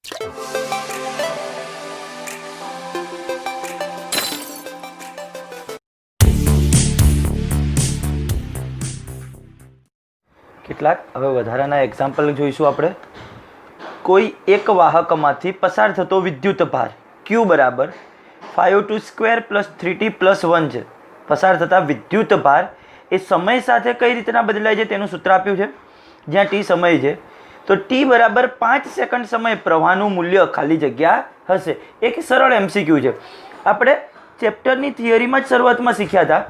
કેટલાક હવે વધારાના એક્ઝામ્પલ જોઈશું આપણે. કોઈ એક વાહકમાંથી પસાર થતો વિદ્યુત ભાર Q બરાબર 5t² + 3t + 1 છે. પસાર થતા વિદ્યુત ભાર એ સમય સાથે કઈ રીતના બદલાય છે તેનું સૂત્ર આપ્યું છે. જ્યાં t સમય છે તો t બરાબર 5 સેકન્ડ સમય પ્રવાહનું મૂલ્ય ખાલી જગ્યા હશે. એક સરળ MCQ છે. આપણે ચેપ્ટરની થિયરીમાં જ શરૂઆતમાં શીખ્યા હતા.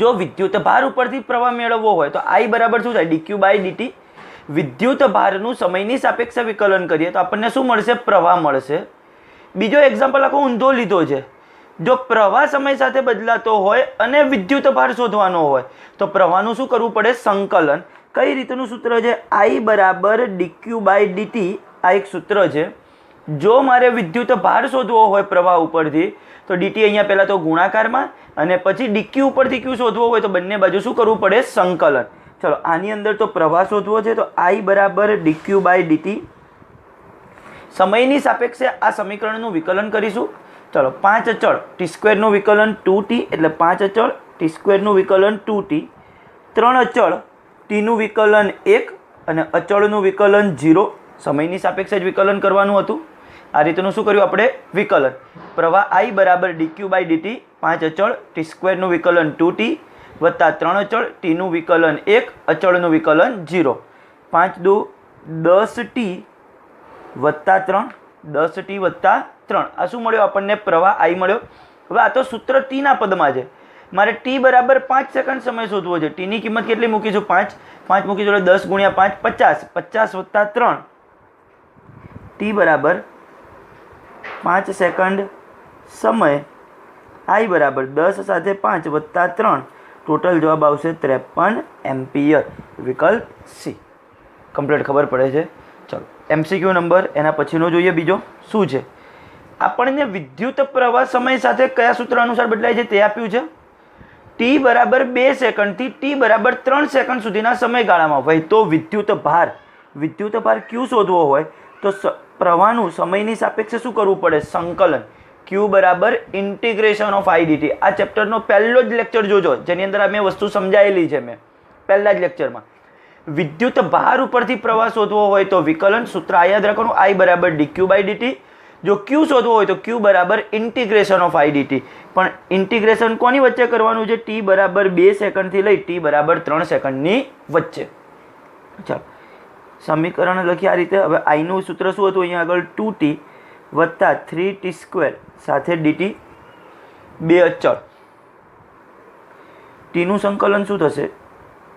જો વિદ્યુત ભાર ઉપરથી પ્રવાહ મેળવવો હોય તો I બરાબર શું થાય? dq/dt. વિદ્યુત ભારનું સમયની સાપેક્ષે વિકલન કરીએ તો આપણને શું મળશે? પ્રવાહ મળશે. બીજો એક્ઝામ્પલ આખો ઊંધો લીધો છે. જો પ્રવાહ સમય સાથે બદલાતો હોય અને વિદ્યુત ભાર શોધવાનો હોય તો પ્રવાહનું શું કરવું પડે? સંકલન. કઈ રીતનું સૂત્ર છે? I બરાબર dq/dt. આ એક સૂત્ર છે. જો મારે વિદ્યુત ભાર શોધવો હોય પ્રવાહ ઉપરથી તો dt અહીંયા પહેલા તો ગુણાકારમાં અને પછી dq ઉપરથી q શોધવો હોય તો બંને બાજુ શું કરવું પડે? સંકલન. ચલો આની અંદર તો પ્રવાહ શોધવો છે તો I બરાબર dq/dt. સમયની સાપેક્ષે આ સમીકરણનું વિકલન કરીશું. ચલો 5 અચળ t² નું વિકલન 2t એટલે 5 અચળ t² નું વિકલન 2t. 3 અચળ t નું વિકલન 1 અને અચળનું વિકલન 0. સમયની સાપેક્ષે જ વિકલન કરવાનું હતું. આ રીતનું શું કર્યું આપણે? વિકલન. પ્રવાહ I બરાબર dq/dt. 5 અચળ t² નું વિકલન 2t વત્તા 3 અચળ t નું વિકલન 1 અચળનું વિકલન 0. 5 દુ 10t વત્તા 3 10t વત્તા 3. આ શું મળ્યો આપણને? પ્રવાહ I મળ્યો. હવે આ તો સૂત્ર t ના પદમાં છે. મારે t બરાબર 5 સેકન્ડ સમય શોધવો છે. t ની કિંમત કેટલી મૂકીશું? 5 5 મૂકીશું એટલે 10 × 5 50 50 વત્તા 3 t બરાબર 5 સેકન્ડ સમય. I બરાબર 10 સાથે 5 વત્તા 3 ટોટલ જવાબ આવશે 53 એમ્પિયર. વિકલ્પ C. કમ્પ્લીટ ખબર પડે છે. ચલો MCQ નંબર એના પછીનો જોઈએ. બીજો શું છે? આપણને વિદ્યુત પ્રવાહ સમય સાથે કયા સૂત્ર અનુસાર બદલાય છે તે આપ્યું છે. t બરાબર 2 સેકન્ડથી t બરાબર 3 સેકન્ડ સુધીના સમયગાળામાં વહેતો વિદ્યુત ભાર Q શોધવો હોય તો પ્રવાહનું સમયની સાપેક્ષે શું કરવું પડે? સંકલન. Q બરાબર ઇન્ટિગ્રેશન ઓફ I dt. આ ચેપ્ટરનો પહેલો જ લેક્ચર જોજો જેની અંદર મેં વસ્તુ સમજાયેલી છે. મેં પહેલા જ લેક્ચરમાં વિદ્યુત ભાર ઉપરથી પ્રવાહ શોધવો હોય તો વિકલન સૂત્ર આ યાદ રાખવાનું. I બરાબર dq/dt. જો Q શોધવો હોય તો Q બરાબર ઇન્ટિગ્રેશન ઓફ I dt. પણ ઇન્ટિગ્રેશન કોની વચ્ચે કરવાનું છે? t બરાબર 2 સેકન્ડથી લઈ t બરાબર 3 સેકન્ડની વચ્ચે. ચાલો સમીકરણ લખીએ આ રીતે. હવે I નું સૂત્ર શું હતું? અહીંયા આગળ 2t વત્તા 3t² સાથે dt. 2 અચળ t નું સંકલન શું થશે?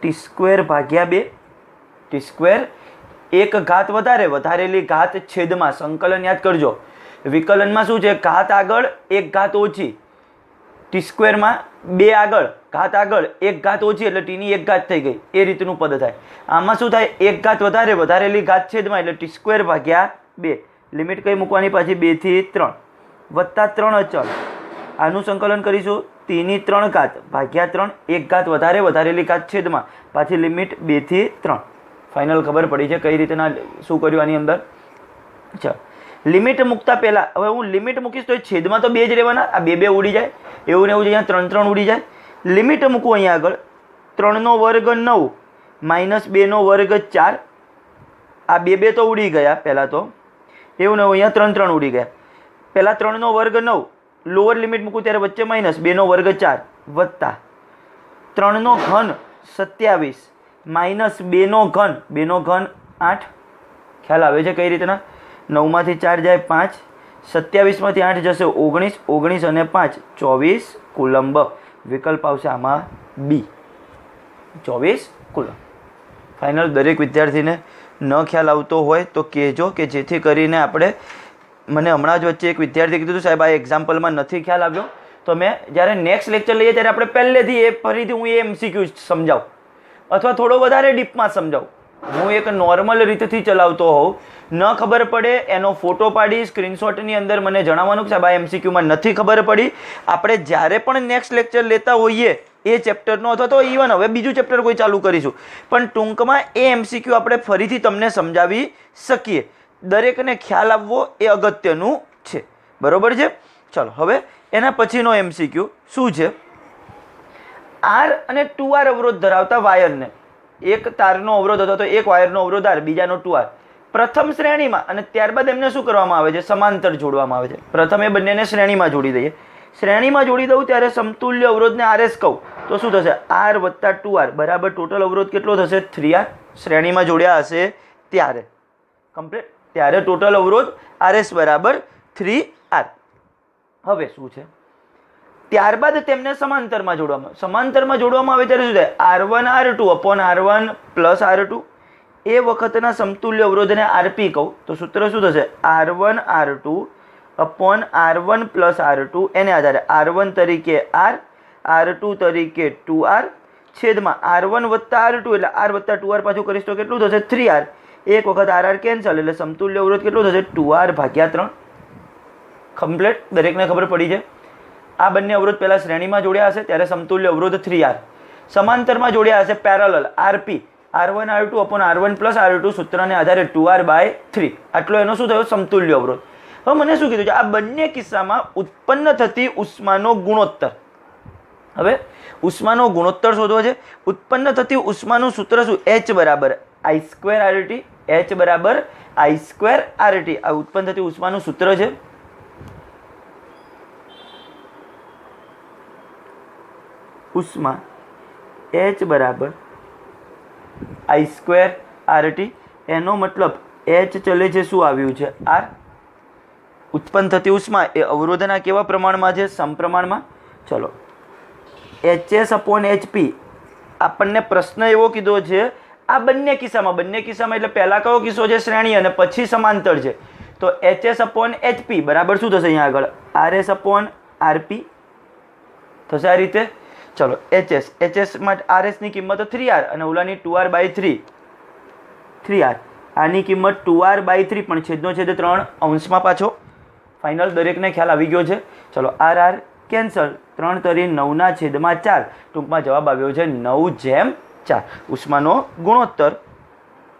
t² ભાગ્યા 2. t² એક ઘાત વધારેલી ઘાત છેદમાં. સંકલન યાદ કરજો. વિકલનમાં શું છે? ઘાત આગળ એક ઘાત ઓછી. t² માં 2 આગળ ઘાત આગળ એક ઘાત ઓછી એટલે t ની એક ઘાત થઈ ગઈ. એ રીતનું પદ થાય. આમાં શું થાય? એક ઘાત વધારેલી ઘાત છેદમાં એટલે t² ભાગ્યા 2. લિમિટ કઈ મૂકવાની? પાછી 2 થી 3 વત્તા 3 અચળ. આનું સંકલન કરીશું. t ની 3 ઘાત ભાગ્યા 3 એક ઘાત વધારેલી ઘાત છેદમાં પાછી લિમિટ 2 થી 3. ફાઇનલ ખબર પડી છે કઈ રીતના શું કર્યું આની અંદર. ચાલો લિમિટ મૂકતા પહેલા હવે હું લિમિટ મૂકીશ તો છેદમાં તો 2 જ રહેવાના. આ 2 ઉડી જાય. એવું ને એવું અહીંયા 3 3 ઉડી જાય. લિમિટ મૂકવું અહીંયા આગળ. 3 નો વર્ગ 9 માઇનસ 2 નો વર્ગ 4. આ 2 તો ઉડી ગયા પહેલાં તો. એવું ને અહીંયા 3 3 ઉડી ગયા. પહેલાં 3 નો વર્ગ 9 લોઅર લિમિટ મૂકું ત્યારે વચ્ચે માઇનસ 2 નો વર્ગ 4 વત્તા 3 નો ઘન 27 માઇનસ 2 નો ઘન 2 નો ઘન 8. ખ્યાલ આવે છે કઈ રીતના? 9 માંથી 4 જાય 5 27 માંથી 8 જશે 19 19 અને 5 24 કુલંબ. વિકલ્પ આવશે આમાં B. 24 કુલંબ. ફાઇનલ દરેક વિદ્યાર્થીને ન ખ્યાલ આવતો હોય તો કહેજો કે જેથી કરીને આપણે મને હમણાં જ વચ્ચે એક વિદ્યાર્થી કીધું હતું સાહેબ આ એક્ઝામ્પલમાં નથી ખ્યાલ આવ્યો તો મેં જ્યારે નેક્સ્ટ લેક્ચર લઈએ ત્યારે આપણે પહેલેથી ફરીથી હું એ MCQ સમજાવું અથવા થોડો વધારે ડીપમાં સમજાવું. હું એક નોર્મલ રીતથી ચલાવતો હોઉં. ન ખબર પડે એનો ફોટો પાડી સ્ક્રીનશોટની અંદર મને જણાવવાનું કે સાહેબ આ MCQમાં નથી ખબર પડી. આપણે જ્યારે પણ નેક્સ્ટ લેક્ચર લેતા હોઈએ એ ચેપ્ટરનો અથવા તો ઇવન હવે બીજું ચેપ્ટર કોઈ ચાલુ કરીશું પણ ટૂંકમાં એ MCQ આપણે ફરીથી તમને સમજાવી શકીએ. દરેકને ખ્યાલ આવવો એ અગત્યનું છે. બરોબર છે. ચલો હવે એના પછીનો MCQ શું છે? R અને 2R અવરોધ ધરાવતા વાયરને, એક તારનો અવરોધ હતો તો એક વાયરનો અવરોધ R, બીજાનો 2R, પ્રથમ શ્રેણીમાં અને ત્યારબાદ એમને શું કરવામાં આવે છે? સમાંતર જોડવામાં આવે છે. પ્રથમ એ બંનેને શ્રેણીમાં જોડી દઈએ. શ્રેણીમાં જોડી દઉં ત્યારે સમતુલ્ય અવરોધને RS કહું તો શું થશે? R વત્તા 2R બરાબર ટોટલ અવરોધ કેટલો થશે? 3R. શ્રેણીમાં જોડ્યા હશે ત્યારે કમ્પ્લીટ, ત્યારે ટોટલ અવરોધ RS બરાબર 3R. હવે શું છે? ત્યારબાદ તેમને સમાંતરમાં જોડવામાં આવે ત્યારે શું થાય? R1 R2 upon R1 plus R2. એ વખતના સમતુલ્ય અવરોધને RP કહું તો સૂત્ર શું થશે? R1 R2 upon R1 plus R2, એને આધારે R1 તરીકે R, R2 તરીકે 2R, છેદમાં R1 વત્તા R2 એટલે R વત્તા 2R પાછું કરીશ તો કેટલું થશે? 3R. એક વખત RR કેન્સલ એટલે સમતુલ્ય અવરોધ કેટલું થશે? 2R ભાગ્યા 3. કમ્પ્લીટ, દરેકને ખબર પડી છે. આ બંને અવરોધ પહેલા શ્રેણીમાં જોડ્યા હશે ત્યારે સમતુલ્ય અવરોધ 3R, સમાંતરમાં જોડ્યા હશે parallel RP, R1 R2 upon R1 plus R2 સૂત્રને આધારે 2R/3. આટલો એનો શું થયો? સમતુલ્ય અવરોધ. હવે મને શું કીધું છે? આ બંને કિસ્સામાં ઉત્પન્ન થતી ઉષ્માનો ગુણોત્તર. હવે ઉષ્માનો ગુણોત્તર શોધવો છે. ઉત્પન્ન થતી ઉષ્માનું સૂત્ર શું? H બરાબર I2RT. H બરાબર I2RT. આ ઉત્પન્ન થતી ઉષ્માનું સૂત્ર છે. ઉષ્મા H બરાબર I2RT. એનો મતલબ H ચલે છે શું આવ્યું છે? R. ઉત્પન્ન થતી ઉષ્મા એ અવરોધના કેવા પ્રમાણમાં છે? સમપ્રમાણમાં. ચલો HS અપોન HP. આપણને પ્રશ્ન એવો કીધો છે આ બંને કિસ્સામાં એટલે પહેલા કયો કિસ્સો છે? શ્રેણી, અને પછી સમાંતર છે. તો HS અપોન HP બરાબર શું થશે? અહીંયા આગળ RS અપોન RP થશે આ રીતે. ચલો HS માટે RS ની કિંમત 3R અને ઓલાની 2R/3. 3R, આની કિંમત 2R/3 પણ છેદનો છેદ 3 અંશમાં પાછો. ફાઇનલ, દરેકને ખ્યાલ આવી ગયો છે. ચલો RR કેન્સલ, 3 તરી 9/4. ટૂંકમાં જવાબ આવ્યો છે 9/4. ઉષ્માનો ગુણોત્તર,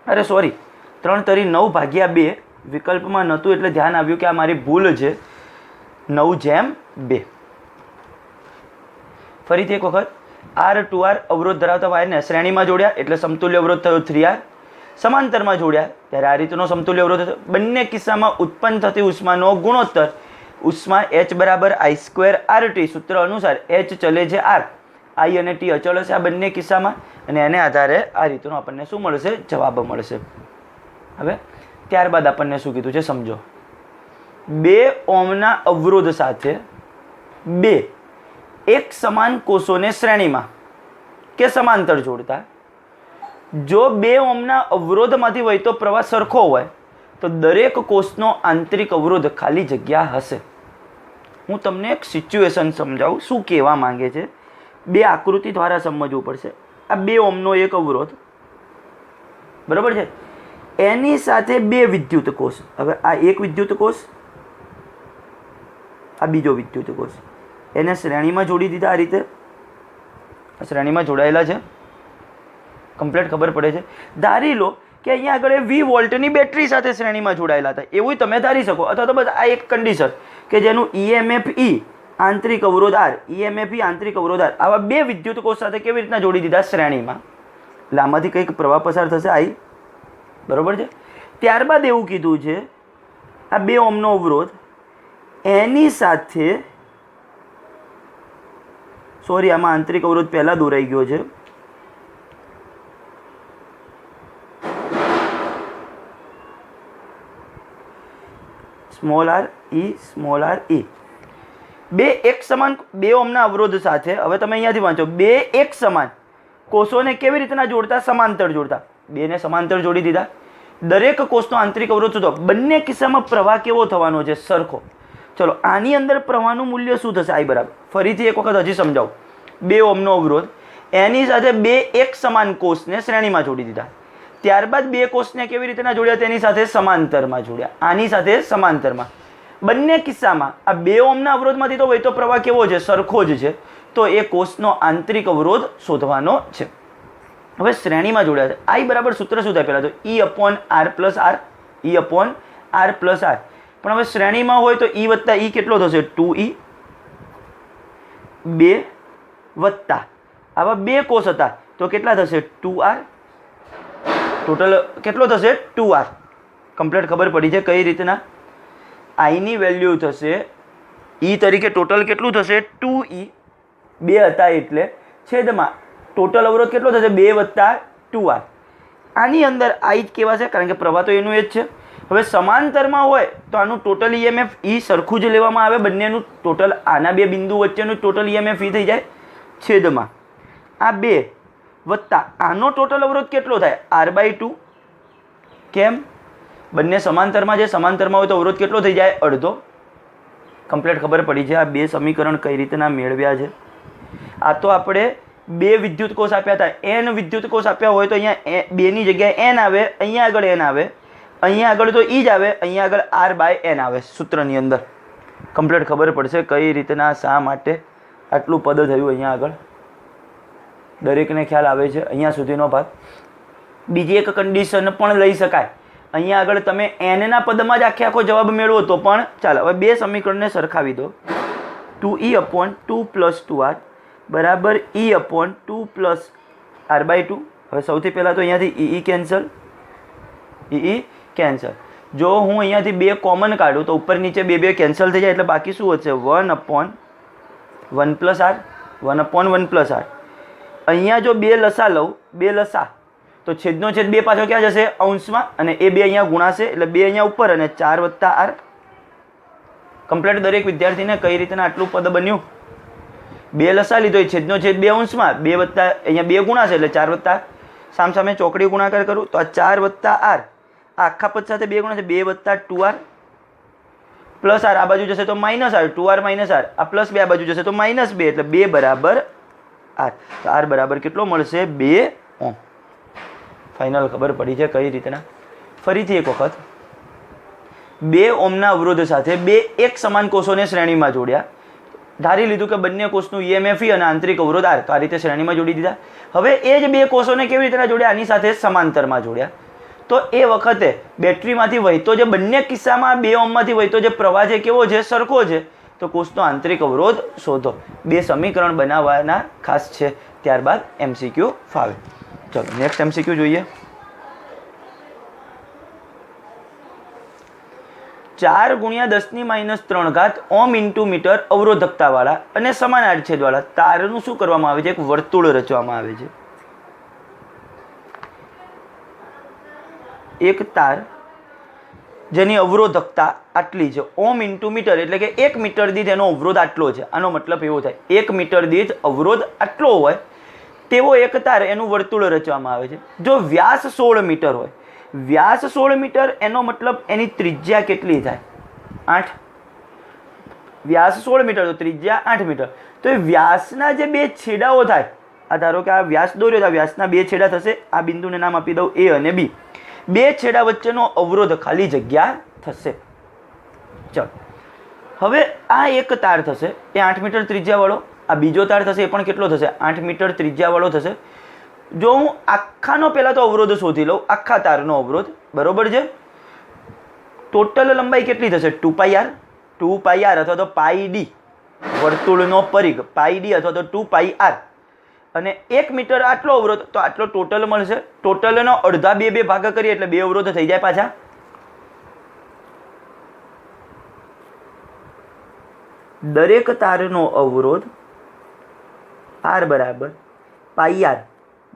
અરે સોરી 3 તરી 9/2 વિકલ્પમાં નહોતું એટલે ધ્યાન આવ્યું કે આ મારી ભૂલ છે. 9/2. ફરીથી એક વખત, R 2R અવરોધ ધરાવતા વાયરને શ્રેણીમાં જોડ્યા એટલે સમતુલ્ય અવરોધ થયો 3R. સમાંતરમાં જોડ્યા ત્યારે આ રીતનો સમતુલ્ય અવરોધ થયો. બંને કિસ્સામાં ઉત્પન્ન થતી ઉષ્માનો ગુણોત્તર, ઉષ્મા H બરાબર I2RT. સૂત્ર અનુસાર H ચલે છે R, I અને T અચળ હશે આ બંને કિસ્સામાં, અને એને આધારે આ રીતનો આપણને શું મળશે? જવાબ મળશે. હવે ત્યારબાદ આપણને શું કીધું છે સમજો. 2 ઓહ્મના અવરોધ સાથે 2 એક સમાન કોષોને શ્રેણીમાં કે સમાંતર જોડતા, જો 2 ઓહ્મના અવરોધમાંથી વહેતો પ્રવાહ સરખો હોય તો દરેક કોષનો આંતરિક અવરોધ ખાલી જગ્યા હશે. હું તમને એક સિચ્યુએશન સમજાવું શું કહેવા માંગે છે. 2 આકૃતિ દ્વારા સમજવું પડશે. આ 2 ઓહ્મનો એક અવરોધ બરોબર છે, એની સાથે 2 વિદ્યુત કોષ. હવે આ એક વિદ્યુત કોષ, આ બીજો વિદ્યુત કોષ, એને શ્રેણીમાં જોડી દીધા આ રીતે. શ્રેણીમાં જોડાયેલા છે. કમ્પ્લીટ ખબર પડે છે. ધારી લો કે અહીંયા આગળ 20 વોલ્ટની બેટરી સાથે શ્રેણીમાં જોડાયેલા હતા, એવું તમે ધારી શકો. અથવા તો બસ આ એક કન્ડિશન કે જેનું EMF E આંતરિક અવરોધ R, EMF E આંતરિક અવરોધ R, આવા 2 વિદ્યુત કોષ સાથે કેવી રીતના જોડી દીધા? શ્રેણીમાં. એટલે આમાંથી કંઈક પ્રવાહ પસાર થશે I. બરોબર છે. ત્યારબાદ એવું કીધું છે આ 2 ઓહ્મનો અવરોધ એની સાથે, સોરી આમાં આંતરિક અવરોધ પહેલા દોરાઈ ગયો છે. સ્મોલ r e 2 એક સમાન 2 ઓહ્મના અવરોધ સાથે, હવે તમે અહીંયાથી વાંચો, 2 એક સમાન કોષોને કેવી રીતના જોડતા? સમાંતર જોડતા. 2 ને સમાંતર જોડી દીધા. દરેક કોષનો આંતરિક અવરોધ શોધો. બંને કિસ્સામાં પ્રવાહ કેવો થવાનો છે? સરખો. ચલો આની અંદર પ્રવાહનું મૂલ્ય શું થશે? I બરાબર, ફરીથી એક વખત હજી સમજાવું. 2 ઓહ્મનો અવરોધ એની સાથે 2 એક સમાન કોષને શ્રેણીમાં જોડી દીધા. ત્યારબાદ 2 કોષને કેવી રીતના જોડ્યા? તેની સાથે સમાંતરમાં જોડ્યા. આની સાથે સમાંતરમાં. બંને કિસ્સામાં આ 2 ઓહ્મના અવરોધમાંથી તો વહેતો પ્રવાહ કેવો છે? સરખો જ છે. તો એ કોષનો આંતરિક અવરોધ શોધવાનો છે. હવે શ્રેણીમાં જોડ્યા છે. I બરાબર સૂત્ર શું થાય? પહેલાં તો E upon R plus R. E upon R plus R. પણ હવે શ્રેણીમાં હોય તો E વત્તા E કેટલો થશે? 2E. 2 વત્તા આવા 2 કોષ હતા તો કેટલા થશે? 2R. ટોટલ કેટલો થશે? 2R. કમ્પ્લીટ ખબર પડી છે કઈ રીતના? આઈની વેલ્યુ થશે E તરીકે ટોટલ કેટલું થશે? 2E. 2 હતા એટલે છેદમાં ટોટલ અવરોધ કેટલો થશે? 2 વત્તા 2R. આની અંદર I જ કેવા છે કારણ કે પ્રવાહ તો એનું એ જ છે. હવે સમાંતરમાં હોય તો આનું ટોટલ EMF E સરખું જ લેવામાં આવે, બંનેનું ટોટલ આના બે બિંદુ વચ્ચેનું ટોટલ EMF E થઈ જાય છેદમાં આ 2 વત્તા આનો ટોટલ અવરોધ કેટલો થાય? R/2. કેમ? બંને સમાંતરમાં છે, સમાંતરમાં હોય તો અવરોધ કેટલો થઈ જાય? અડધો. કમ્પ્લીટ ખબર પડી છે આ બે સમીકરણ કઈ રીતના મેળવ્યા છે. આ તો આપણે 2 વિદ્યુત કોષ આપ્યા હતા, n વિદ્યુત કોષ આપ્યા હોય તો અહીંયા 2 ની જગ્યાએ n આવે, અહીંયા આગળ n આવે, અહીંયા આગળ તો E જ આવે, અહીંયા આગળ R/n આવે સૂત્રની અંદર. કમ્પ્લીટ ખબર પડશે કઈ રીતના શા માટે આટલું પદ થયું અહીંયા આગળ, દરેકને ખ્યાલ આવે છે અહીંયા સુધીનો ભાગ. બીજી એક કન્ડિશન પણ લઈ શકાય, અહીંયા આગળ તમે n ના પદમાં જ આખો જવાબ મેળવો તો પણ ચાલો. હવે બે સમીકરણને સરખાવી દો. 2E અપોન 2 પ્લસ 2R બરાબર E અપોન 2 પ્લસ R/2. હવે સૌથી પહેલાં તો અહીંયાથી E કેન્સલ, E કેન્સલ. જો હું અહીંયાથી 2 કોમન કાઢું તો ઉપર નીચે 2 કેન્સલ થઈ જાય એટલે બાકી શું વધશે? 1 upon 1 plus R, 1 upon 1 plus R. અહીંયા જો 2 લસા લઉં, 2 લસા તો છેદનો છેદ 2 પાછો ક્યાં જશે? અંશમાં, અને એ 2 અહીંયા ગુણાશે એટલે 2 અહીંયા ઉપર અને 4 વત્તા R. કમ્પ્લીટ દરેક વિદ્યાર્થીને કઈ રીતના આટલું પદ બન્યું? 2 લસા લીધો એ છેદનો છેદ 2 અંશમાં, 2 વત્તા અહીંયા 2 ગુણાશે એટલે 4 વત્તા, સામસામે ચોકડી ગુણાકાર કરું તો આ 4 વત્તા R, આ આખા પદ સાથે 2 ગુણાશે, 2 વત્તા 2R પ્લસ R. આ બાજુ જશે તો minus R, 2R minus R. આ પ્લસ 2 આ બાજુ જશે તો માઇનસ 2 એટલે 2 બરાબર R. તો R બરાબર કેટલો મળશે? 2 ઓહ્મ. ફાઇનલ ખબર પડી છે કઈ રીતના? ફરીથી એક વખત 2 ઓહ્મના અવરોધ સાથે 2 એક સમાન કોષોને શ્રેણીમાં જોડ્યા, ધારી લીધું કે બંને કોષનું EMF E અને આંતરિક અવરોધ R, તો આ રીતે શ્રેણીમાં જોડી દીધા. હવે એ જ 2 કોષોને કેવી રીતના જોડ્યા? આની સાથે સમાંતરમાં જોડ્યા. તો એ વખતે બેટરીમાંથી વહેતો જે બંને કિસ્સામાં 2 ઓહ્મમાંથી વહેતો જે પ્રવાહ છે કેવો છે? સરખો છે. તો કોષનો આંતરિક અવરોધ શોધો. 2 સમીકરણ બનાવવાના ખાસ છે, ત્યારબાદ MCQ ફાવે. ચલો નેક્સ્ટ MCQ જોઈએ. 4 ગુણ્યા 10⁻³ ઓહ્મ ઇન્ટુ મીટર અવરોધકતાવાળા અને સમાન આડછેદવાળા તારનું શું કરવામાં આવે છે? એક વર્તુળ રચવામાં આવે છે. એક તાર જેની અવરોધકતા આટલી છે, ઓહ્મ ઇન્ટુ મીટર એટલે કે 1 મીટર દીઠ એનો અવરોધ આટલો છે. આનો મતલબ એવો થાય 1 મીટર દીઠ અવરોધ આટલો હોય તેવો એક તાર, એનું વર્તુળ રચવામાં આવે છે. જો વ્યાસ 16 મીટર હોય, વ્યાસ 16 મીટર એનો મતલબ એની ત્રિજ્યા કેટલી થાય? 8. વ્યાસ 16 મીટર તો ત્રિજ્યા 8 મીટર. તો એ વ્યાસના જે 2 છેડાઓ થાય, આ ધારો કે આ વ્યાસ દોર્યો તો આ વ્યાસના 2 છેડા થશે, આ બિંદુને નામ આપી દઉં A અને B. 2 છેડા વચ્ચેનો અવરોધ ખાલી જગ્યા થશે. ચાલો હવે આ એક તાર થશે એ 8 મીટર ત્રિજ્યાવાળો, આ બીજો તાર થશે એ પણ કેટલો થશે? 8 મીટર ત્રિજ્યાવાળો થશે. જો હું આખાનો પહેલાં તો અવરોધ શોધી લઉં, આખા તારનો અવરોધ, બરોબર છે. ટોટલ લંબાઈ કેટલી થશે? 2πr. 2πr અથવા તો πd, વર્તુળનો પરિઘ πd અથવા તો 2πr. અને 1 મીટર આટલો અવરોધ તો આટલો ટોટલ મળશે. ટોટલનો અડધા 2 ભાગ કરીએ એટલે 2 અવરોધ થઈ જાય પાછા. દરેક તારનો અવરોધ R બરાબર πr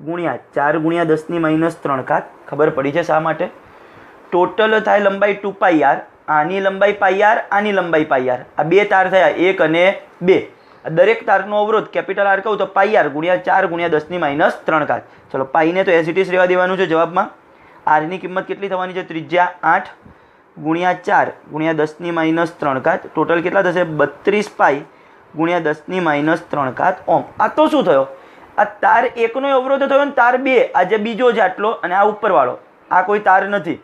ગુણ્યા 4 ગુણ્યા 10⁻³ ખબર પડી છે શા માટે? ટોટલ થાય લંબાઈ 2πr, આની લંબાઈ πr, આની લંબાઈ πr. આ 2 તાર થયા 1 અને 2. દરેક તારનો અવરોધ કેપિટલ R કહું તો πr ગુણ્યા 4 ગુણ્યા 10⁻³. ચલો પાઈને તો એઝ ઇટ ઇઝ રહેવા દેવાનું છે જવાબમાં. R ની કિંમત કેટલી થવાની છે? ત્રિજ્યા 8 ગુણ્યા 4 ગુણ્યા 10⁻³ ટોટલ કેટલા થશે? 32π ગુણ્યા 10⁻³ ઓહ્મ. આ તો શું થયો? આ તાર 1નો અવરોધ થયો ને તાર 2, આ જે બીજો છે આટલો અને આ ઉપરવાળો, આ કોઈ તાર નથી,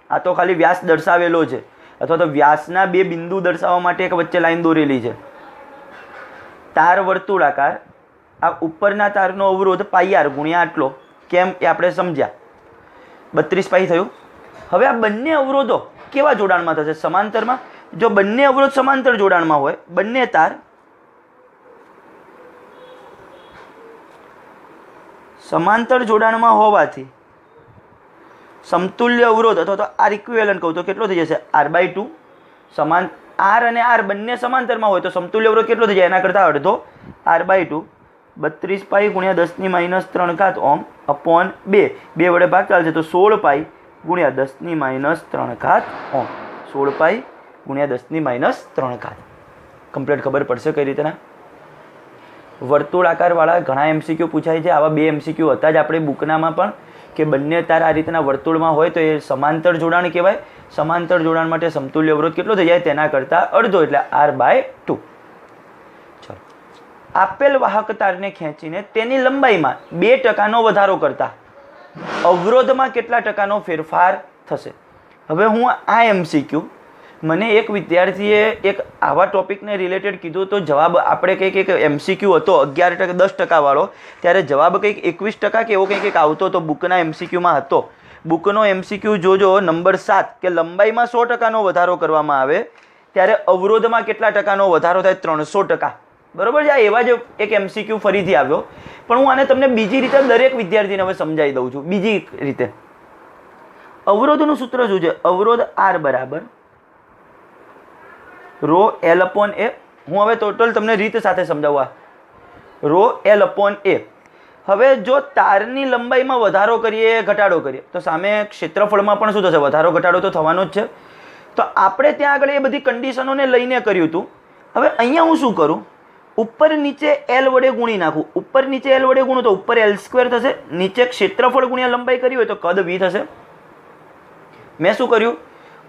આ તો ખાલી વ્યાસ દર્શાવેલો છે, અથવા તો વ્યાસના 2 બિંદુ દર્શાવવા માટે એક વચ્ચે લાઈન દોરેલી છે. તાર વર્તુળાકાર, આ ઉપરના તારનો અવરોધ πr ગુણ્યા આટલો, કેમ એ આપણે સમજ્યા. 32π થયું. હવે આ બંને અવરોધો કેવા જોડાણમાં થશે? સમાંતરમાં. જો બંને અવરોધ સમાંતર જોડાણમાં હોય, બંને તાર સમાંતર જોડાણમાં હોવાથી સમતુલ્ય અવરોધ અથવા તો આર ઇક્વિવેલન્ટ કહું તો કેટલો થઈ જશે? r/2. સમાન આર અને આર બંને સમાંતરમાં હોય તો સમતુલ્ય અવરોધ કેટલો થઈ જાય? એના કરતાં અડધો, r/2. 32 પાઈ ગુણ્યા 10⁻³ ઓહ્મ અપોન 2. 2 વડે ભાગ ચાલશે તો 16 પાઈ ગુણ્યા 10⁻³ ઓહ્મ. 16 પાઈ ગુણ્યા 10⁻³. કમ્પ્લીટ ખબર પડશે કઈ રીતના? વર્તુળાકારવાળા ઘણા MCQ પૂછાય છે. આવા 2 MCQ હતા જ આપણે બુકનામાં પણ, કે બંને તાર આ રીતના વર્તુળમાં હોય તો એ સમાંતર જોડાણ કહેવાય. સમાંતર જોડાણ માટે સમતુલ્ય અવરોધ કેટલો થઈ જાય? તેના કરતાં અડધો, એટલે r/2. ચલો, આપેલ વાહક તારને ખેંચીને તેની લંબાઈમાં 2% વધારો કરતા અવરોધમાં કેટલા ટકાનો ફેરફાર થશે? હવે હું આ MCQ મને એક વિદ્યાર્થીએ એક આવા ટોપિકને રિલેટેડ કીધું તો જવાબ આપણે કંઈક એક MCQ હતો 11%, 10% વાળો, ત્યારે જવાબ કંઈક 21% કે એવો કંઈક આવતો હતો બુકના MCQમાં હતો. બુકનો MCQ જોજો નંબર 7 કે લંબાઈમાં 100%નો વધારો કરવામાં આવે ત્યારે અવરોધમાં કેટલા ટકાનો વધારો થાય? 300%. બરોબર છે? આ એવા જ એક MCQ ફરીથી આવ્યો, પણ હું આને તમને બીજી રીતે દરેક વિદ્યાર્થીને હવે સમજાવી દઉં છું. બીજી રીતે અવરોધનું સૂત્ર શું છે? અવરોધ R બરાબર ρ/L/A. હું હવે ટોટલ તમને રીત સાથે સમજાવવા. ρ/L/A. હવે જો તારની લંબાઈમાં વધારો કરીએ, ઘટાડો કરીએ તો સામે ક્ષેત્રફળમાં પણ શું થશે? વધારો ઘટાડો તો થવાનો જ છે. તો આપણે ત્યાં આગળ એ બધી કન્ડિશનોને લઈને કર્યું હતું. હવે અહીંયા હું શું કરું? ઉપર નીચે L વડે ગુણી નાખું. ઉપર નીચે L વડે ગુણું તો ઉપર L² થશે. નીચે ક્ષેત્રફળ ગુણ્યા લંબાઈ કરી હોય તો કદ V થશે. મેં શું કર્યું?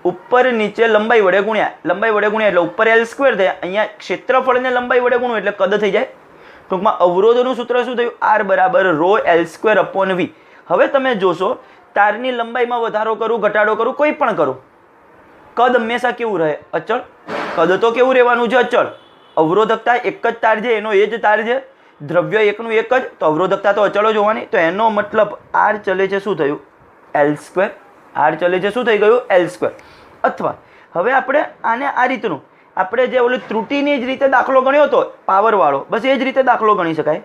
ઉપર નીચે લંબાઈ વડે ગુણ્યા એટલે ઉપર L² થાય. અહીંયા ક્ષેત્રફળને લંબાઈ વડે ગુણું એટલે કદ થઈ જાય. ટૂંકમાં અવરોધનું સૂત્ર શું થયું? R બરાબર ρL²/V. હવે તમે જોશો તારની લંબાઈમાં વધારો કરું, ઘટાડો કરું, કોઈ પણ કરું, કદ હંમેશા કેવું રહે? અચળ. કદ તો કેવું રહેવાનું છે? અચળ. અવરોધકતા એક જ તાર છે, એનો એ જ તાર છે. દ્રવ્ય એકનું એક જ, તો અવરોધકતા તો અચળ જ હોવાની. તો એનો મતલબ R ચલે છે શું થયું? L². R ચલે છે શું થઈ ગયું? L². અથવા હવે આપણે આને આ રીતનું આપણે જે ઓલી ત્રુટિની જ રીતે દાખલો ગણ્યો હતો પાવરવાળો, બસ એ જ રીતે દાખલો ગણી શકાય.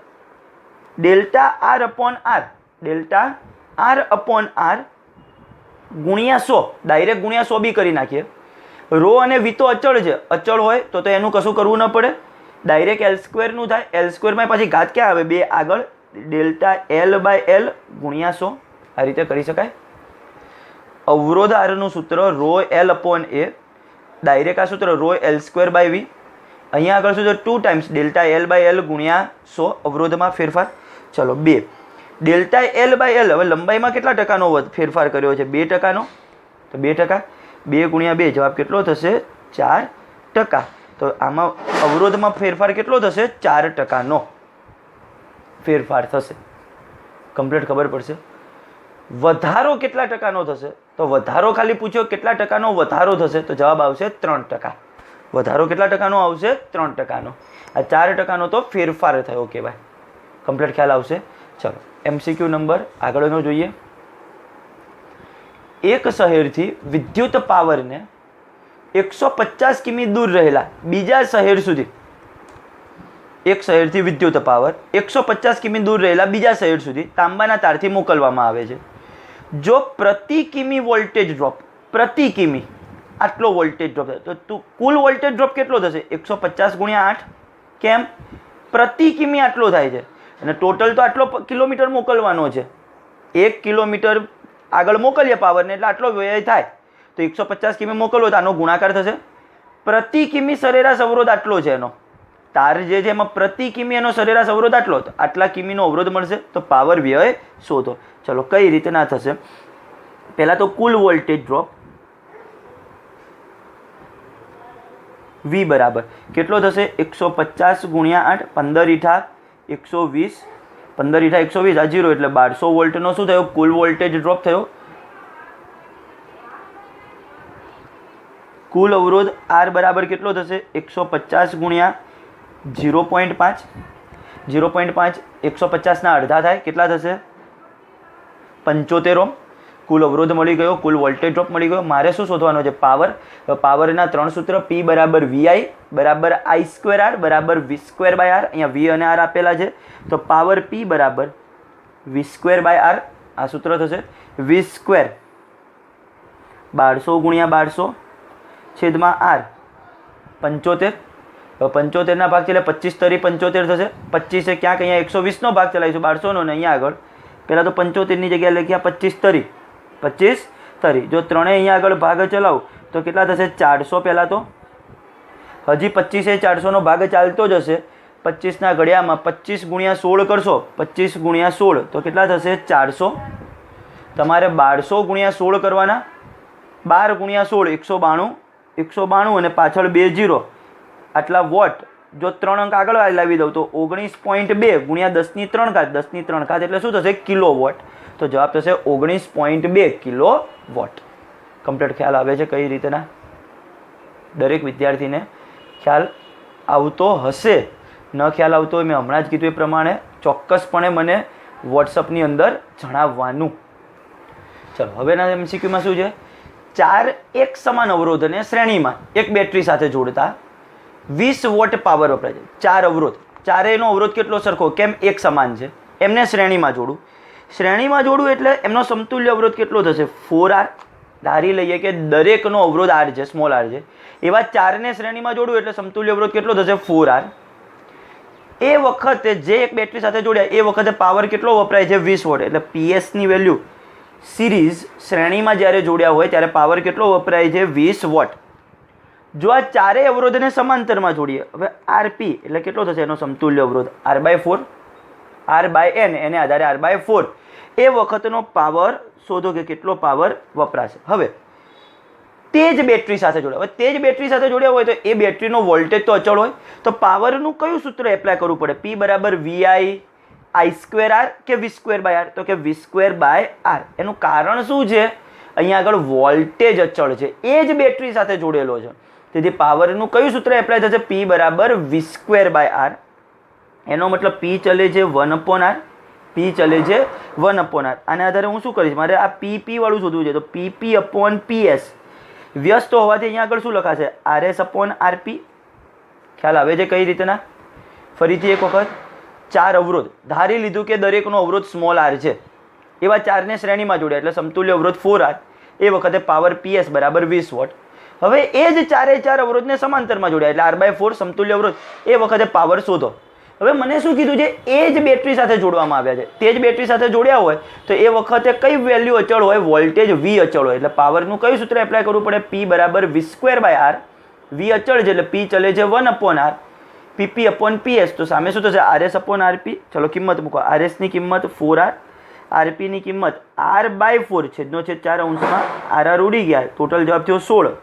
ΔR/R ગુણ્યા 100, ડાયરેક્ટ ગુણ્યા 100 બી કરી નાખીએ. ρ અને V તો અચળ છે. અચળ હોય તો એનું કશું કરવું ન પડે, ડાયરેક્ટ L² નું થાય. L² માં પછી ઘાત ક્યાં આવે? 2 આગળ. ΔL/L ગુણ્યા 100. આ રીતે કરી શકાય. અવરોધ Rનું સૂત્ર ρL/A. ડાયરેક્ટ આ સૂત્ર ρL²/V. અહીંયા આગળ શું છે? 2 ટાઈમ્સ ΔL/L ગુણ્યા 100. અવરોધમાં ફેરફાર. ચલો 2 ΔL/L. હવે લંબાઈમાં કેટલા ટકાનો ફેરફાર કર્યો છે? 2%નો. તો 2%. 2 ગુણ્યા 2 જવાબ કેટલો થશે? 4%. તો આમાં અવરોધમાં ફેરફાર કેટલો થશે? 4%નો ફેરફાર થશે. કમ્પ્લીટ ખબર પડશે. વધારો કેટલા ટકાનો થશે? તો વધારો ખાલી પૂછ્યો કેટલા ટકાનો વધારો થશે, તો જવાબ આવશે 3%. વધારો કેટલા ટકાનો આવશે? 3%નો. આ 4%નો તો ફેરફાર થયો કહેવાય. કમ્પ્લીટ ખ્યાલ આવશે. ચલો MCQ નંબર આગળનો જોઈએ. એક શહેરથી વિદ્યુત પાવરને 150 કિમી દૂર રહેલા બીજા શહેર સુધી, એક શહેરથી વિદ્યુત પાવર 150 કિમી દૂર રહેલા બીજા શહેર સુધી તાંબાના તારથી મોકલવામાં આવે છે. જો પ્રતિ કિમી વોલ્ટેજ ડ્રોપ, પ્રતિ કિમી આટલો વોલ્ટેજ ડ્રોપ થાય તો કુલ વોલ્ટેજ ડ્રોપ કેટલો થશે? 150 ગુણ્યા 8. કેમ? પ્રતિ કિમી આટલો થાય છે અને ટોટલ તો આટલો કિલોમીટર મોકલવાનો છે. 1 કિલોમીટર આગળ મોકલીએ પાવરને એટલે આટલો વ્યય થાય. તો 150 કિમી મોકલવો તો આનો ગુણાકાર થશે. પ્રતિ કિમી સરેરાશ અવરોધ આટલો છે એનો. તાર જે છે એમાં પ્રતિ કિમી એનો સરેરાશ અવરોધ આટલો, તો આટલા કિમીનો અવરોધ મળશે. તો પાવર વ્યય શોધો. ચલો કઈ રીતે ના થશે? પહેલાં તો કુલ વોલ્ટેજ ડ્રોપ V બરાબર કેટલો થશે? 150 ગુણ્યા 8. 15 × 120. 15 × 120 આ 0 એટલે 1200 વોલ્ટનો શું થયો? કુલ વોલ્ટેજ ડ્રોપ થયો. કુલ અવરોધ R બરાબર કેટલો થશે? 150 ગુણ્યા 0.5. 0.5 150ના અડધા થાય કેટલા થશે? 75 ઓહ્મ. કુલ અવરોધ મળી ગયો, કુલ વોલ્ટેજ ડ્રોપ મળી ગયો. મારે શું શોધવાનો છે? પાવર. પાવરના 3 સૂત્ર, P બરાબર VI બરાબર I² R બરાબર V² બાય R. અહીંયા V અને R આપેલા છે, તો પાવર P બરાબર V² બાય R. આ સૂત્ર થશે V², 1200 ગુણ્યા 1200 છેદમાં R, 75. 75 ના ભાગ છે એટલે 25 તરી 75 થશે. 25 એ ક્યાંક અહીંયા 120 નો ભાગ ચલાવીશું, 1200 નો ને અહીંયા આગળ. પહેલાં તો 75 ની જગ્યાએ લખ્યા 25 તરી, 25 તરી. જો ત્રણેય અહીંયા આગળ ભાગ ચલાવું તો કેટલા થશે? 400. પહેલાં તો હજી 25 એ 400 નો ભાગ ચાલતો જ હશે. 25 ના ઘડિયામાં 25 ગુણ્યા 16 કરશો, 25 ગુણ્યા 16 તો કેટલા થશે? 400. તમારે 1200 ગુણ્યા 16 કરવાના, 12 ગુણ્યા 16 192, 192 અને પાછળ 2 0, આટલા વોટ. જો 3 અંક આગળ લાવી દઉં તો 19.2 ગુણ્યા 10 ની 3 ઘાત, 10 ની 3 ઘાત એટલે શું થશે? Kilo watt. તો જવાબ થશે 19.2 કિલો વોટ. કમ્પ્લીટ ખ્યાલ આવે છે કઈ રીતના? દરેક વિદ્યાર્થીને ખ્યાલ આવતો હશે. ન ખ્યાલ આવતો હોય મેં હમણાં જ કીધું એ પ્રમાણે ચોક્કસપણે મને વોટ્સઅપની અંદર જણાવવાનું. ચલો હવેના MCQમાં શું છે? 4 એક સમાન અવરોધને શ્રેણીમાં એક બેટરી સાથે જોડતા 20 વોટ પાવર વપરાય છે. 4 અવરોધ, ચારેયનો અવરોધ કેટલો સરખો? કેમ? એક સમાન છે. એમને શ્રેણીમાં જોડું. શ્રેણીમાં જોડું એટલે એમનો સમતુલ્ય અવરોધ કેટલો થશે? 4R. ધારી લઈએ કે દરેકનો અવરોધ R છે, સ્મોલ r છે. એવા 4ને શ્રેણીમાં જોડું એટલે સમતુલ્ય અવરોધ કેટલો થશે? 4R. એ વખતે જે એક બેટરી સાથે જોડ્યા એ વખતે પાવર કેટલો વપરાય છે? 20 વોટ. એટલે PS ની વેલ્યુ સિરીઝ શ્રેણીમાં જ્યારે જોડ્યા હોય ત્યારે પાવર કેટલો વપરાય છે? 20 વોટ. જો આ ચારેય અવરોધને સમાંતરમાં જોડીએ, હવે RP એટલે કેટલો થશે એનો સમતુલ્ય અવરોધ? R/4, R/N એને આધારે R/4. એ વખતનો પાવર શોધો કે કેટલો પાવર વપરાશે. હવે તે જ બેટરી સાથે જોડ્યા, હવે તે જ બેટરી સાથે જોડ્યા હોય તો એ બેટરીનો વોલ્ટેજ તો અચળ હોય, તો પાવરનું કયું સૂત્ર એપ્લાય કરવું પડે? P બરાબર VI I² R કે V² બાય R? તો કે V² બાય R. એનું કારણ શું છે? અહીંયા આગળ વોલ્ટેજ અચળ છે, એ જ બેટરી સાથે જોડેલો છે. તેથી પાવરનું કયું સૂત્ર એપ્લાય થશે? P બરાબર V² બાય R. એનો મતલબ P ચલે છે 1/R, P ચલે છે 1/R. આને આધારે હું શું કરીશ? મારે આ PP વાળું શોધવું છે, તો PP/PS. વ્યસ્ત હોવાથી અહીંયા આગળ શું લખાશે? RS/RP. ખ્યાલ આવે છે કઈ રીતના? ફરીથી એક વખત 4 અવરોધ ધારી લીધું કે દરેકનો અવરોધ સ્મોલ r છે. એવા 4ને શ્રેણીમાં જોડ્યા એટલે સમતુલ્ય અવરોધ 4R. એ વખતે પાવર PS બરાબર 20 વોટ. હવે એ જ 4 અવરોધને સમાંતરમાં જોડ્યા એટલે R/4 સમતુલ્ય અવરોધ. એ વખતે પાવર શોધો. હવે મને શું કીધું છે? એ જ બેટરી સાથે જોડવામાં આવ્યા છે. તે જ બેટરી સાથે જોડ્યા હોય તો એ વખતે કઈ વેલ્યુ અચળ હોય? વોલ્ટેજ V અચળ હોય. એટલે પાવરનું કયું સૂત્ર એપ્લાય કરવું પડે? P બરાબર V² બાય R. V અચળ છે એટલે P ચલે છે 1/R. PP/PS. તો સામે શું થશે? RS/RP. ચલો કિંમત મૂકો. RS ની કિંમત 4R, RP ની કિંમત R/4 છેદનો છેદ 4 અંશમાં RR ઉડી ગયા. ટોટલ જવાબ થયો 16.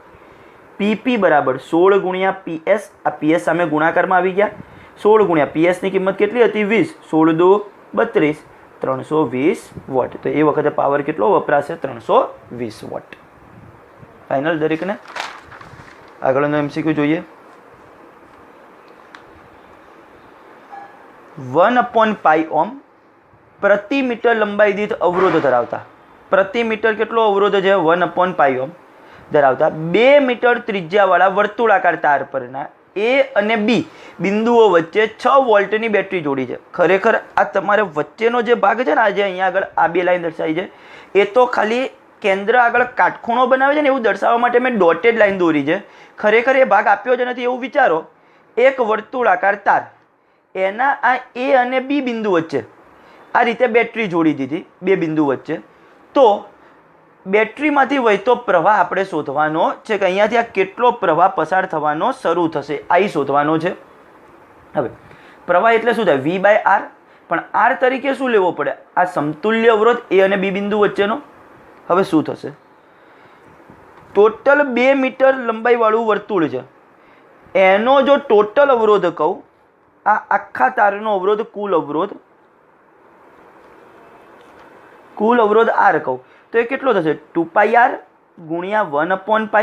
PP બરાબર 16 ગુણ્યા PS. આ PS સામે ગુણાકારમાં આવી ગયા. 16 ગુણ્યા PS ની કિંમત કેટલી હતી? 20. 16 × 2 = 32. 320 વોટ. તો એ વખતે પાવર કેટલો વપરાશે? 320 વોટ. ફાઇનલ દરેકને. આગળનો MCQ જોઈએ. 1/π ઓહ્મ પ્રતિ મીટર લંબાઈ દીઠ અવરોધ ધરાવતા, પ્રતિ મીટર કેટલો અવરોધ છે? 1/π ઓહ્મ ધરાવતા 2 મીટર ત્રિજ્યાવાળા વર્તુળાકાર તાર પરના A અને B બિંદુઓ વચ્ચે 6 વોલ્ટની બેટરી જોડી છે. ખરેખર આ તમારે વચ્ચેનો જે ભાગ છે ને, આજે અહીંયા આગળ આ 2 લાઈન દર્શાવી છે, એ તો ખાલી કેન્દ્ર આગળ કાટખૂણો બનાવે છે ને એવું દર્શાવવા માટે મેં ડોટેડ લાઈન દોરી છે. ખરેખર એ ભાગ આપ્યો જ નથી એવું વિચારો. એક વર્તુળાકાર તાર, એના આ A અને B બિંદુ વચ્ચે આ રીતે બેટરી જોડી દીધી 2 બિંદુ વચ્ચે. તો બેટરીમાંથી વહેતો પ્રવાહ આપણે શોધવાનો છે કે અહીંયાથી આ કેટલો પ્રવાહ પસાર થવાનો શરૂ થશે, આ શોધવાનો છે. હવે પ્રવાહ એટલે શું થાય? V/R. પણ R તરીકે શું લેવો પડે? આ સમતુલ્ય અવરોધ A અને B બિંદુ વચ્ચેનો. હવે શું થશે? ટોટલ 2 મીટર લંબાઈવાળું વર્તુળ છે, એનો જો ટોટલ અવરોધ કહું, આ આખા તારનો અવરોધ કુલ અવરોધ R કહું તો એ કેટલો થશે? 2πR ગુણ્યા 1/π.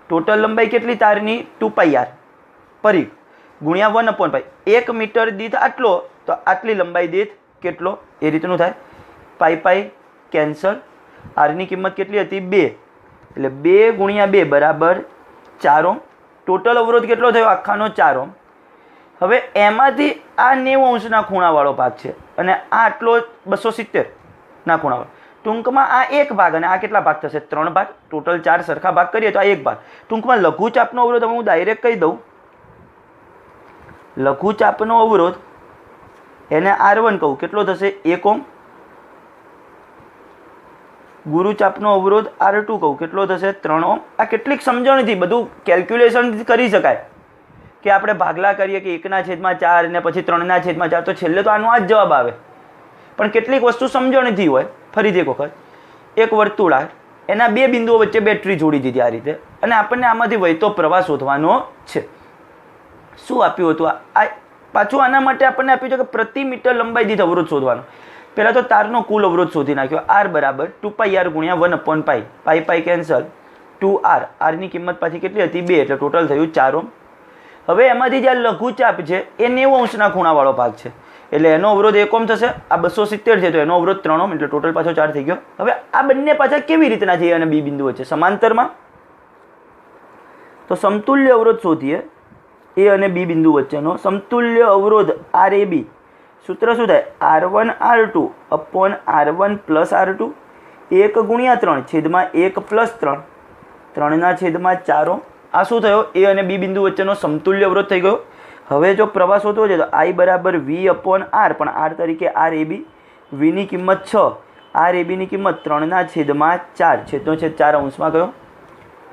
ટોટલ લંબાઈ કેટલી તારની? 2πR પરિઘ ગુણ્યા 1/π. 1 મીટર દીઠ આટલો, તો આટલી લંબાઈ દીઠ કેટલો? એ રીતનું થાય. પાઈ કેન્સલ, આરની કિંમત કેટલી હતી 2 એટલે 2 ગુણ્યા 2 બરાબર 4 ઓહ્મ. ટોટલ અવરોધ કેટલો થયો આખાનો 4 ઓહ્મ. હવે એમાંથી આ 90 અંશના ખૂણાવાળો ભાગ છે અને આ આટલો 270 ના ખૂણાવાળો. ટૂંકમાં આ એક ભાગ અને આ કેટલા ભાગ થશે 3 ભાગ. ટોટલ 4 સરખા ભાગ કરીએ તો આ એક ભાગ. ટૂંકમાં લઘુચાપનો અવરોધ હું ડાયરેક્ટ કહી દઉં. લઘુચાપનો અવરોધ એને R1 કહું કેટલો થશે 1 ઓહ્મ. ગુરુચાપનો અવરોધ R2 કહું કેટલો થશે 3 ઓહ્મ. આ કેટલીક સમજણથી બધું કેલ્ક્યુલેશન કરી શકાય કે આપણે ભાગલા કરીએ કે 1/4 ને પછી 3/4 તો છેલ્લે તો આનો આ જ જવાબ આવે. પણ કેટલીક વસ્તુ સમજણથી હોય. ફરીથી એક વખત એક વર્તુળાકાર એના 2 બિંદુઓ વચ્ચે બેટરી જોડી દીધી આ રીતે અને આપણને આમાંથી વહેતો પ્રવાહ શોધવાનો છે. શું આપ્યું હતું આ પાછું આના માટે આપણને આપ્યું છે કે પ્રતિ મીટર લંબાઈ દીઠ અવરોધ શોધવાનો. પહેલાં તો તારનો કુલ અવરોધ શોધી નાખ્યો. R બરાબર 2πr ગુણ્યા 1/π. પાઈ કેન્સલ 2r. આરની કિંમત પાછી કેટલી હતી 2 એટલે ટોટલ થયું 4 ઓહ્મ. હવે એમાંથી જે લઘુચાપ છે એ 90 અંશના ખૂણાવાળો ભાગ છે એટલે એનો અવરોધ 1 ઓહ્મ થશે. આ 270 છે તો એનો અવરોધ 3 ઓહ્મ એટલે ટોટલ પાછો 4 થઈ ગયો. હવે આ બંને પાછા કેવી રીતના છે અને બી બિંદુ વચ્ચે સમાંતરમાં તો સમતુલ્ય અવરોધ શોધીએ. એ અને બી બિંદુ વચ્ચેનો સમતુલ્ય અવરોધ RAB. સૂત્ર શું થાય R1 R2 upon R1 plus R2 1 ગુણ્યા 3 છેદમાં 1 પ્લસ 3 3/4 ઓહ્મ. આ શું થયો એ અને બી બિંદુ વચ્ચેનો સમતુલ્ય અવરોધ થઈ ગયો. હવે જો પ્રવાહ શોધવો છે તો I બરાબર V અપોન R પણ R તરીકે RAB. Vની કિંમત 6 RABની કિંમત 3/4 છેદનો છેદ 4 અંશમાં ગયો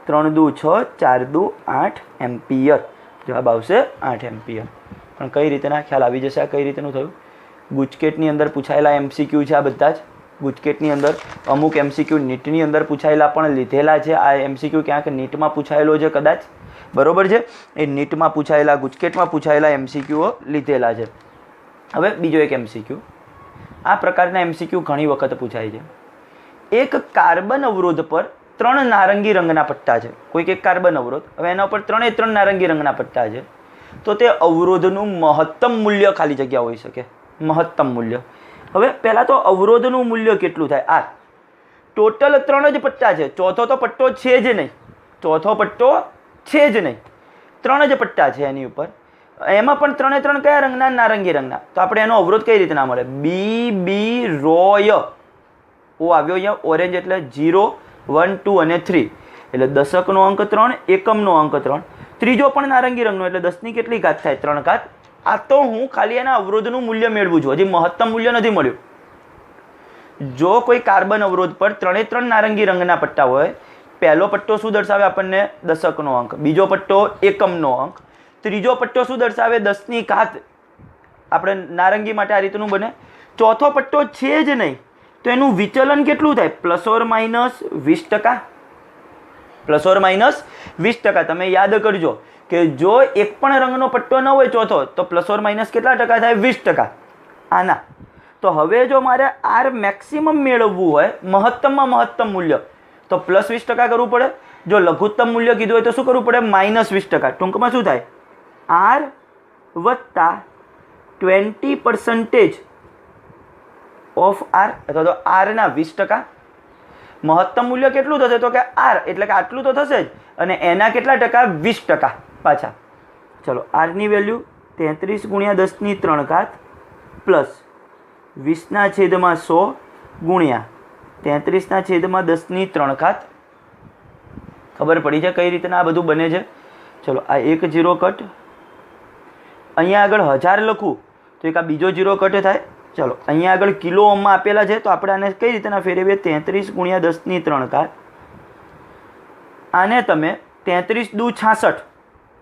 3 દુ 6 4 દુ 8 એમ્પિયર. જવાબ આવશે 8 એમ્પિયર. પણ કઈ રીતના ખ્યાલ આવી જશે આ કઈ રીતનું થયું. ગુજકેટની અંદર પૂછાયેલા MCQ છે આ બધા જ. ગુજકેટની અંદર અમુક MCQ નીટની અંદર પૂછાયેલા પણ લીધેલા છે. આ MCQ ક્યાંક નીટમાં પૂછાયેલો છે કદાચ. બરોબર છે. એ નીટમાં પૂછાયેલા ગુજકેટમાં પૂછાયેલા MCQઓ લીધેલા છે. હવે બીજો એક MCQ. આ પ્રકારના MCQ ઘણી વખત પૂછાય છે. એક કાર્બન અવરોધ પર 3 નારંગી રંગના પટ્ટા છે. કોઈક એક કાર્બન અવરોધ. હવે એના ઉપર 3 નારંગી રંગના પટ્ટા છે તો તે અવરોધનું મહત્તમ મૂલ્ય ખાલી જગ્યા હોઈ શકે. મહત્તમ મૂલ્ય. હવે પહેલાં તો અવરોધનું મૂલ્ય કેટલું થાય R. ટોટલ 3 જ પટ્ટા છે. ચોથો તો પટ્ટો છે જ નહીં. ચોથો પટ્ટો છે જ નહીં. 3 જ પટ્ટા છે એની ઉપર. એમાં પણ 3 કયા રંગના નારંગી રંગના. તો આપણે એનો અવરોધ કઈ રીતના મળે B રોય ઓ આવ્યો અહીંયા ઓરેન્જ એટલે 0 1 2 અને 3 એટલે દશકનો અંક 3 એકમનો અંક 3. ત્રીજો પણ નારંગી રંગનો એટલે 10ની કેટલી ઘાત થાય 3 ઘાત. આ તો હું ખાલી એના અવરોધનું મૂલ્ય મેળવું છું. હજી મહત્તમ મૂલ્ય નથી મળ્યું. જો કોઈ કાર્બન અવરોધ પર 3 નારંગી રંગના પટ્ટા હોય પહેલો પટ્ટો શું દર્શાવે આપણને દશકનો અંક. બીજો પટ્ટો એકમનો અંક. ત્રીજો પટ્ટો શું દર્શાવે 10ની ઘાત. આપણે નારંગી માટે આ રીતનું બને. ચોથો પટ્ટો છે જ નહીં તો એનું વિચલન કેટલું થાય ±20%. ±20%. તમે યાદ કરજો કે જો એક પણ રંગનો પટ્ટો ન હોય ચોથો તો ± કેટલા ટકા થાય 20%. આના તો હવે જો મારે R મેક્સિમમ મેળવવું હોય મહત્તમમાં મહત્તમ મૂલ્ય તો +20% કરવું પડે. જો લઘુત્તમ મૂલ્ય કીધું હોય તો શું કરવું પડે -20%. ટૂંકમાં શું થાય R વત્તા 20% ઓફ R અથવા તો R ના 20%. મહત્તમ મૂલ્ય કેટલું થશે તો કે R એટલે કે આટલું તો થશે જ અને એના કેટલા ટકા 20% પાછા. ચલો આરની વેલ્યુ 33 ગુણ્યા 10ની 3 ઘાત પ્લસ 20/100 ગુણ્યા 33/10ની 3 ઘાત. ખબર પડી છે કઈ રીતના આ બધું બને છે. ચલો આ એક 0 કટ. અહીંયા આગળ 1000 લખું તો એક આ બીજો 0 કટ થાય. ચલો અહીંયા આગળ કિલો ઓહ્મમાં આપેલા છે તો આપણે આને કઈ રીતના ફેરવીએ 33 ગુણ્યા 10ની 3 ઘાત. આને તમે 33 દુ 66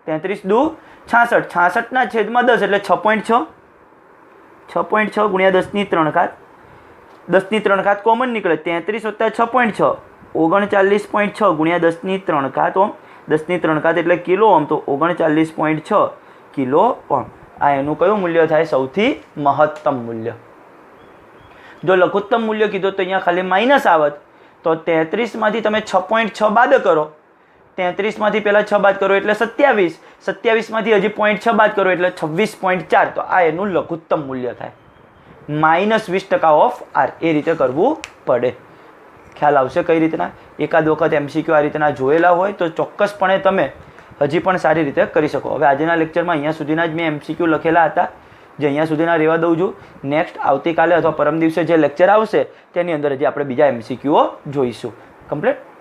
33 દુ 66 66/10 એટલે 6.6 6.6 ગુણ્યા 10ની 3 ઘાત. 10ની 3 ઘાત કોમન નીકળે 33 વત્તા 6.6 39.6 ગુણ્યા 10ની 3 ઘાત ઓહ્મ. 10ની 3 ઘાત એટલે કિલો ઓહ્મ તો 39.6 કિલો ઓહ્મ. આ એનું કયું મૂલ્ય થાય સૌથી મહત્તમ મૂલ્ય. જો લઘુત્તમ મૂલ્ય કીધું તો અહીંયા ખાલી માઇનસ આવત તો 33માંથી તમે 6.6 બાદ કરો. 33માંથી પહેલાં 6 બાદ કરો એટલે 27. 27માંથી હજી 0.6 બાદ કરો એટલે 26.4. તો આ એનું લઘુત્તમ મૂલ્ય થાય -20% ઓફ R. એ રીતે કરવું પડે. ખ્યાલ આવશે કઈ રીતના. એકાદ વખત MCQ આ રીતના જોયેલા હોય તો ચોક્કસપણે તમે હજી પણ સારી રીતે કરી શકો. હવે આજના લેક્ચરમાં અહીંયા સુધીના જ મેં MCQ લખેલા હતા, જે અહીંયા સુધીના રહેવા દઉં છું. નેક્સ્ટ આવતીકાલે અથવા પરમ દિવસે જે લેક્ચર આવશે તેની અંદર હજી આપણે બીજા MCQ જોઈશું. કમ્પ્લીટ.